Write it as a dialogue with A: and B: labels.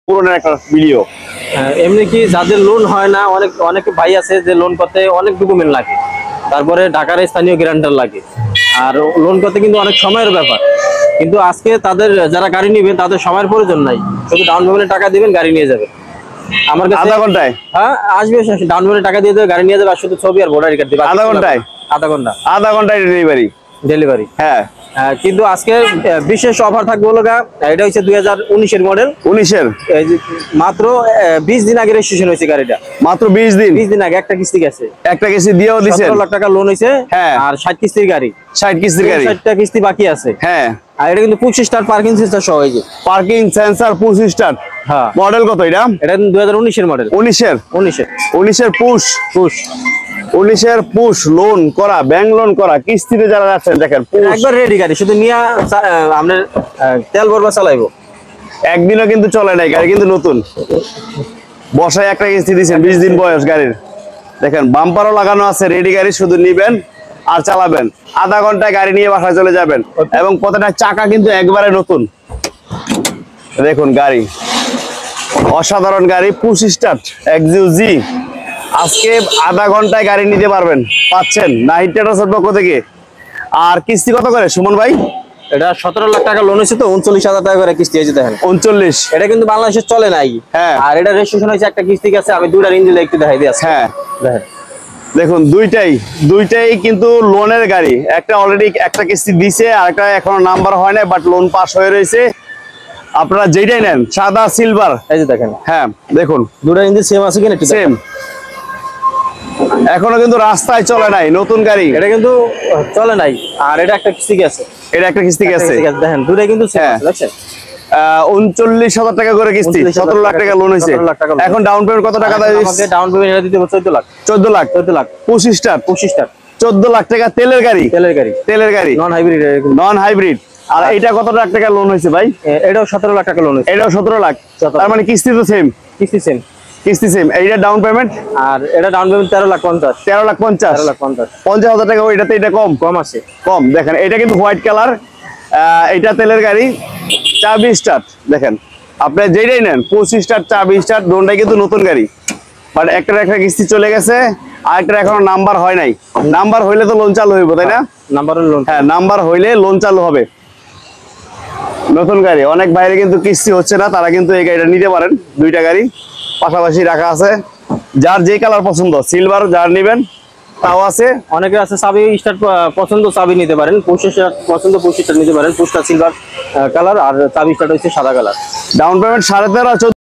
A: পুরোনো একটা ভিডিও।
B: এমনি কি যাদের লোন হয় না, অনেক ভাই আছে যে লোন করতে অনেক ডকুমেন্ট লাগে, তারপরে ঢাকার স্থানীয় গ্যারান্টার লাগে, আর লোন করতে কিন্তু অনেক সময়ের ব্যাপার। কিন্তু আজকে তাদের যারা গাড়ি নেবেন তাদের সময়ের প্রয়োজন নাই, শুধু ডাউন পেমেন্টে টাকা দিবেন, গাড়ি নিয়ে যাবেন আমার কাছে।
A: আধা ঘন্টায়?
B: হ্যাঁ, আসবে, ডাউন পেমেন্টে টাকা দিয়ে দেবে, গাড়ি নিয়ে যাবে, আর শুধু ছবি আর ভোটার কার্ড দিবে।
A: আধা ঘন্টায়? আধা ঘন্টায়
B: ডেলিভারি।
A: হ্যাঁ,
B: কিন্তু আজকে বিশেষ অফার থাকবে হলো, এটা হচ্ছে 2019-এর মডেল।
A: 19-এর?
B: মাত্র 20 দিন আগে রেজিস্ট্রেশন হয়েছে গাড়িটা।
A: মাত্র 20 দিন
B: আগে একটা কিস্তি গেছে।
A: একটা কিস্তি দিয়েও দিয়েছেন?
B: 17 লাখ টাকা লোন হয়েছে।
A: হ্যাঁ।
B: আর 60 কিস্তির গাড়ি।
A: 60 কিস্তির গাড়ি?
B: 60টা কিস্তি বাকি আছে।
A: হ্যাঁ।
B: আর এটা কিন্তু পুশ স্টার্ট পার্কিং সেন্সর সহ হয়েছে।
A: Parking sensor, push start.
B: হ্যাঁ।
A: মডেল কত এটা?
B: এটা 2019-এর মডেল।
A: 19-এর পুশ লোন করা, ব্যাংক লোন করা, কিস্তিতে যারা যাচ্ছেন দেখেন
B: একবার রেডি গাড়ি, শুধু নিয়ে আমরা তেল ভরবা চালাইবো।
A: একদিনও কিন্তু চলে নাই গাড়ি, কিন্তু নতুন। বসায় একটা কিস্তি দিয়েছেন, 20 দিন বয়স গাড়ির। দেখেন বাম্পারও লাগানো আছে, রেডি গাড়ি, শুধু নিবেন আর চালাবেন। আধা ঘন্টায় গাড়ি নিয়ে বাসায় চলে যাবেন। এবং প্রত্যেকটা চাকা কিন্তু একবারে নতুন। দেখুন গাড়ি, অসাধারণ গাড়ি, পুশ স্টার্ট এক্সইউজি। আজকে আধা ঘন্টায় গাড়ি নিতে পাচ্ছেন নাহিদ ট্রেডার্স পক্ষ থেকে। আর কিস্তি কত করে সুমন ভাই?
B: এটা 17 লাখ টাকা লোন হয়েছে, তো 39,000 টাকা করে কিস্তি হয়েছে। দেখেন
A: 39।
B: এটা কিন্তু বাংলাদেশে চলে নাই।
A: হ্যাঁ।
B: আর এটা রেজিস্ট্রেশন হয়েছে, একটা কিস্তি গেছে। আমি দুইটার ইঞ্জিন একটু দেখাই দিই।
A: হ্যাঁ,
B: দেখেন,
A: দেখুন দুইটাই কিন্তু লোনের গাড়ি। একটা অলরেডি একটা কিস্তি দিছে, আর একটা এখনো নাম্বার হয় না, বাট লোন পাস হয়ে রয়েছে। আপনারা যেটাই নেন, সাদা সিলভার,
B: এই যে দেখেন।
A: হ্যাঁ দেখুন
B: দুইটার ইঞ্জিন সেম আছে কিনা?
A: সেম। এখনো কিন্তু রাস্তায় চলে নাই, নতুন গাড়ি।
B: এটা কিন্তু চলে নাই। আর এটা একটা কিস্তি গেছে।
A: এটা একটা কিস্তি গেছে।
B: দেখেন দুইটাই কিন্তু সেম আছে, দেখছেন?
A: 39,000 টাকা করে কিস্তি, 17 লাখ টাকা লোন হয়েছে। এখন ডাউন পেমেন্ট কত টাকা দেয়?
B: আমাকে ডাউন পেমেন্ট এটা দিতে হবে 14 লাখ।
A: 14 লাখ। পুশ স্টার্ট 14 লাখ টাকা। তেলের গাড়ি? তেলের গাড়ি, নন হাইব্রিড। আর এটা কত লাখ টাকা লোন হয়েছে ভাই?
B: এটাও 17 লাখ টাকা লোন হয়েছে।
A: এটাও 17 লাখ। তার মানে কিস্তি তো সেম? কিস্তি সেম। এইটা ডাউন পেমেন্ট?
B: আর এটা ডাউন পেমেন্ট 13,50,000।
A: 50,000 টাকা। ওইটাতে এটা কম আছে। কম। দেখেন এটা কিন্তু হোয়াইট কালার, এটা তেলের গাড়ি, চাবি স্টার্ট। দেখেন আপনি যেটাই নেন, পুশ স্টার্ট, চাবি স্টার্ট, দোনটাই কিন্তু নতুন গাড়ি। বাট একটা কিস্তি চলে গেছে, আর একটা এখনো নাম্বার হয় নাই। নাম্বার হইলে তো লোন চালু হইব, তাই না? হ্যাঁ, নাম্বার হইলে লোন চালু হবে। নতুন গাড়ি। অনেক বাইরে কিন্তু কিস্তি হচ্ছে না, তারা কিন্তু এই গাড়িটা নিতে পারেন। দুইটা গাড়ি পাশাপাশি রাখা আছে। যার যে কালার পছন্দ, সিলভার যার নেবেন তাও আছে।
B: অনেকে আছে চাবি স্টার্ট পছন্দ, চাবি নিতে পারেন। পুশ স্টার্ট পছন্দ, পুশ স্টার্ট নিতে পারেন। পুশটা সিলভার কালার, আর চাবি স্টার্ট হচ্ছে সাদা কালার।
A: Down payment 13.5